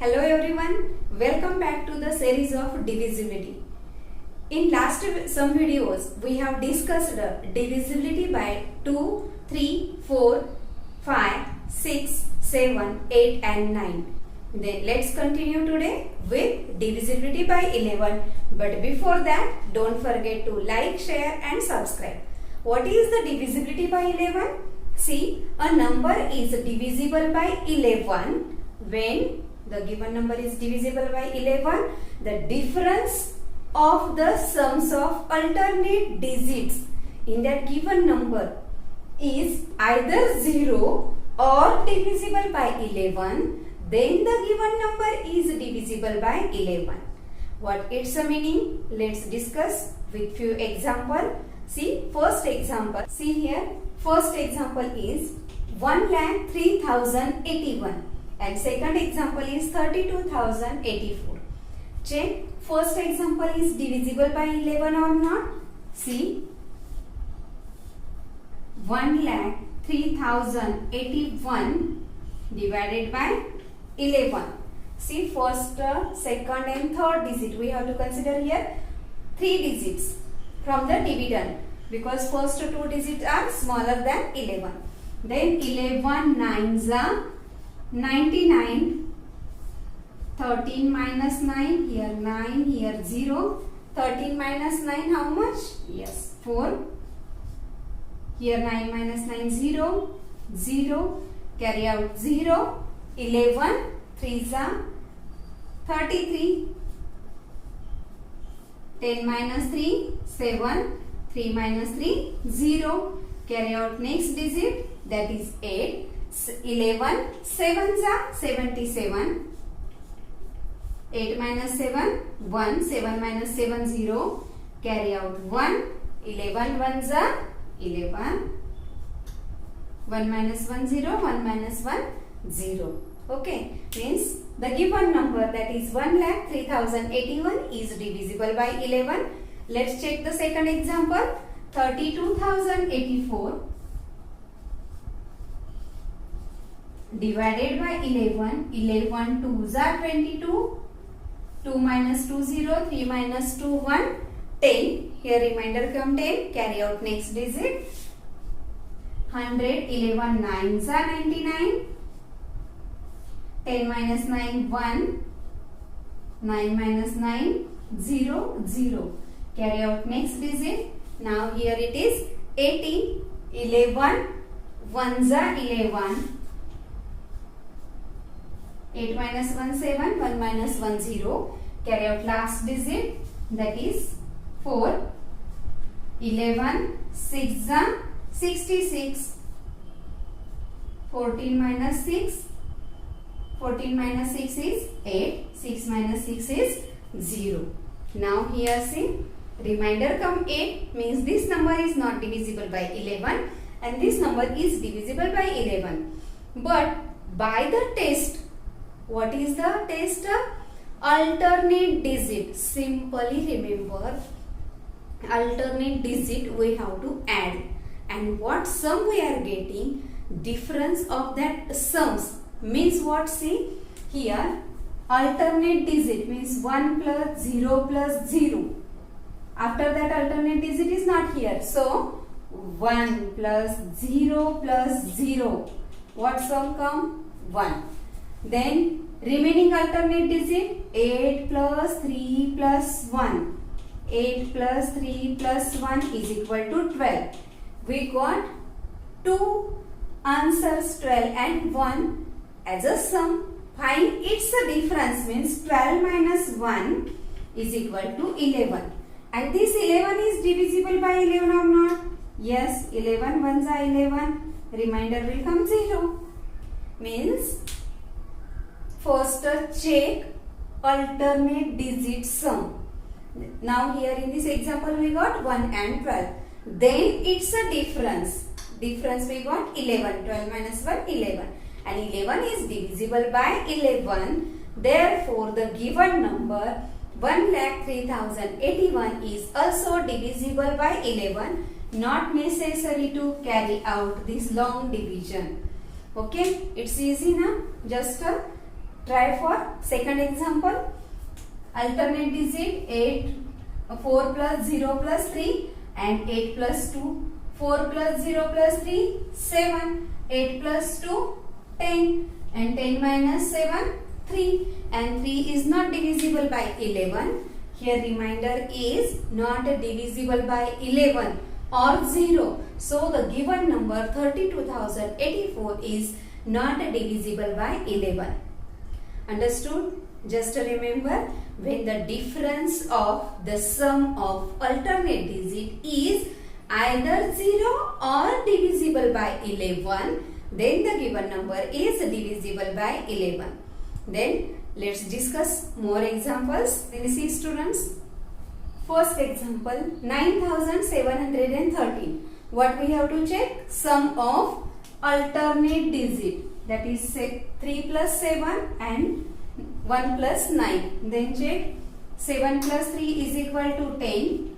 Hello everyone, welcome back to the series of divisibility. In last some videos we have discussed divisibility by 2, 3, 4, 5, 6, 7, 8 and 9. Then let's continue today with divisibility by 11. But before that, don't forget to like, share and subscribe. What is the divisibility by 11? See, a number is divisible by 11 when the given number is divisible by 11. The difference of the sums of alternate digits in that given number is either 0 or divisible by 11. Then the given number is divisible by 11. What its a meaning? Let's discuss with few example. See, first example. See here, first example is 1,03,081 and second example is 32,084. Check, first example is divisible by 11 or not. See, 1,03,081 divided by 11. See, first, second and third digit we have to consider here 3 digits from the dividend because first 2 digits are smaller than 11. Then 11 9s are 99. 13 minus 9, here 9, here 0. 13 minus 9 how much? Yes, 4. Here 9 minus 9 0. 0. Carry out 0. 11 3s are 33. 10 minus 3 7. 3 minus 3 0. Carry out next digit, that is 8. 11 7s are 77. 8 minus 7 1. 7 minus 7 0. Carry out 1. 11 1s are 11. 1 minus 1 0. 1 minus 1 0. Okay, means the given number, that is 1,03,081 is divisible by 11. Let's check the second example. 32,084 divided by 11. 11 2s are 22. 2 minus 2 0. 3 minus 2 1. 10. Here remainder come 10. Carry out next digit. 100. 11 9s are 99. 10 minus 9 1. 9 minus 9 0 0. Carry out next digit. Now here it is 80. 11 1s are 11. 8 minus 1 7. 1 minus 1 0. Carry out last digit, that is 4. 11 6 are 66. 14 minus 6. 14 minus 6 is 8. 6 minus 6 is 0. Now here see, remainder come 8, means this number is not divisible by 11 and this number is divisible by 11. But by the test, what is the test? Alternate digit. Simply remember, alternate digit we have to add, and what sum we are getting, difference of that sums means what? See here, alternate digit means 1 plus 0 plus 0. After that alternate digit is not here, so 1 plus 0 plus 0, what sum come? 1. Then remaining alternate digit, 8 plus 3 plus 1. 8 plus 3 plus 1 is equal to 12. We got 2 answers, 12 and 1 as a sum. Find its difference, means 12 minus 1 is equal to 11. And this 11 is divisible by 11 or not? Yes, 11 1s are 11. Remainder will come 0. Means first check alternate digit sum. Now here in this example we got 1 and 12. Then it's a difference. Difference we got 11. 12 minus 1 11. And 11 is divisible by 11. Therefore the given number 1,03,081 is also divisible by 11. Not necessary to carry out this long division. Okay, it's easy now. Just Try for second example. Alternate digit 8, 4 plus 0 plus 3 and 8 plus 2. 4 plus 0 plus 3, 7. 8 plus 2, 10. And 10 minus 7, 3. And 3 is not divisible by 11. Here remainder is not divisible by 11 or 0. So the given number 32,084 is not divisible by 11. Understood? Just remember, when the difference of the sum of alternate digit is either 0 or divisible by 11, then the given number is divisible by 11. Then let's discuss more examples. Then see students. First example, 9713. What we have to check? Sum of alternate digit. That is 3 plus 7 and 1 plus 9. Then check 7 plus 3 is equal to 10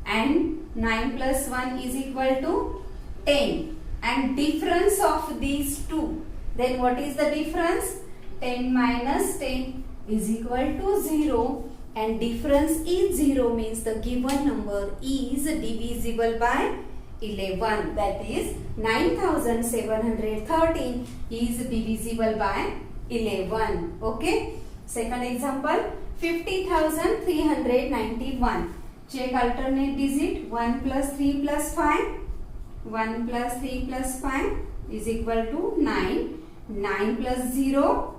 and 9 plus 1 is equal to 10. And difference of these two. Then what is the difference? 10 minus 10 is equal to 0. And difference is 0 means the given number is divisible by 11. That is 9713 is divisible by 11. Okay. Second example, 50,391. Check alternate digit. 1 plus 3 plus 5. 1 plus 3 plus 5 is equal to 9. 9 plus 0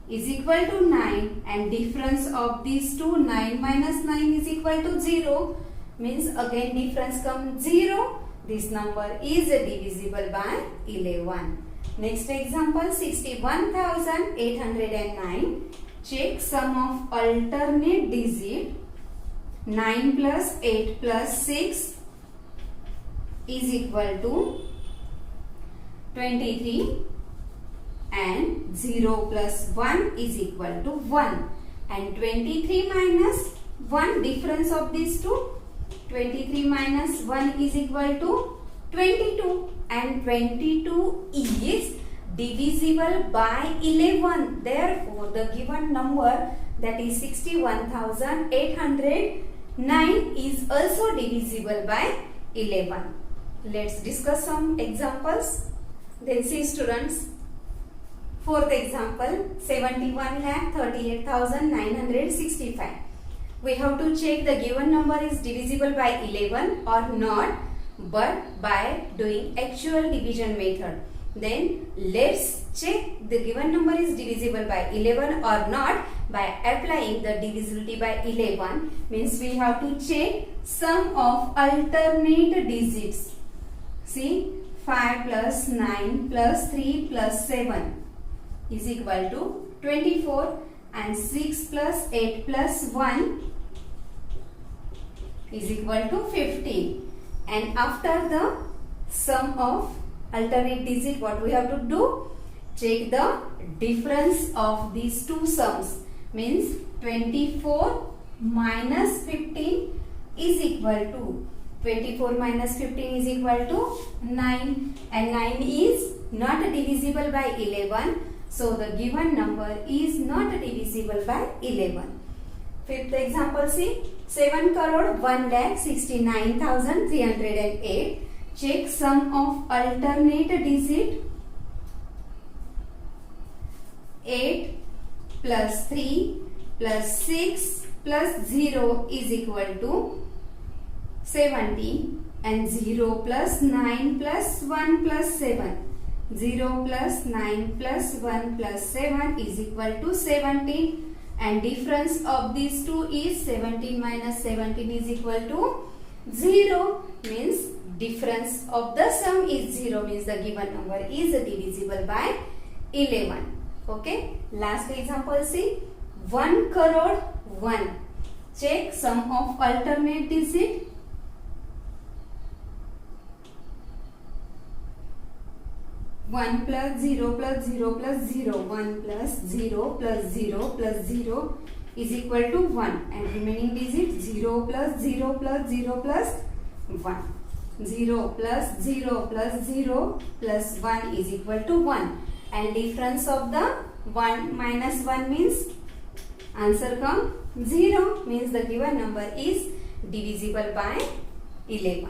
is equal to 9. And difference of these two, 9 minus 9 is equal to 0. Means again difference comes 0. This number is divisible by 11. Next example, 61,809. Check sum of alternate digit. 9 plus 8 plus 6 is equal to 23. And 0 plus 1 is equal to 1. And 23 minus 1, difference of these two. 23 minus 1 is equal to 22. And 22 is divisible by 11. Therefore, the given number, that is 61,809, is also divisible by 11. Let's discuss some examples. Then see students. Fourth example, 71,38,965. We have to check the given number is divisible by 11 or not, but by doing actual division method. Then let's check the given number is divisible by 11 or not by applying the divisibility by 11. Means we have to check sum of alternate digits. See, 5 plus 9 plus 3 plus 7 is equal to 24, and 6 plus 8 plus 1 is equal to 15. And after the sum of alternate digit, what we have to do? Check the difference of these two sums. Means 24 minus 15 is equal to 24 minus 15 is equal to 9, and 9 is not divisible by 11. So the given number is not divisible by 11. Fifth example, see, 7,01,69,308. Check sum of alternate digit. 8 plus 3 plus 6 plus 0 is equal to 17, and 0 plus 9 plus 1 plus 7. 0 plus 9 plus 1 plus 7 is equal to 17. And difference of these two is 17 minus 17 is equal to 0. Means difference of the sum is 0. Means the given number is divisible by 11. Okay. Last example, see, 1 crore 1. Check sum of alternate digit. 1 plus 0 plus 0 plus 0. 1 plus 0 plus 0 plus 0 is equal to 1. And remaining digit 0 plus 0 plus 0 plus 1. 0 plus 0 plus 0 plus 1 is equal to 1. And difference of the 1 minus 1 means answer come 0, means the given number is divisible by 11.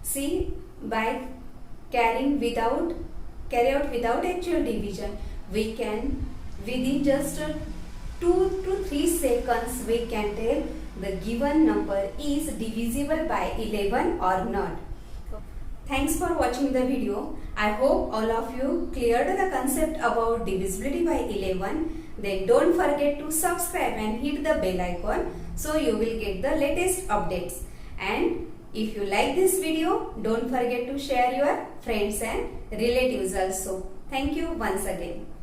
See, by carry out without actual division, we can within just 2 to 3 seconds we can tell the given number is divisible by 11 or not. Thanks for watching the video. I hope all of you cleared the concept about divisibility by 11. Then don't forget to subscribe and hit the bell icon so you will get the latest updates. And if you like this video, don't forget to share your friends and relatives also. Thank you once again.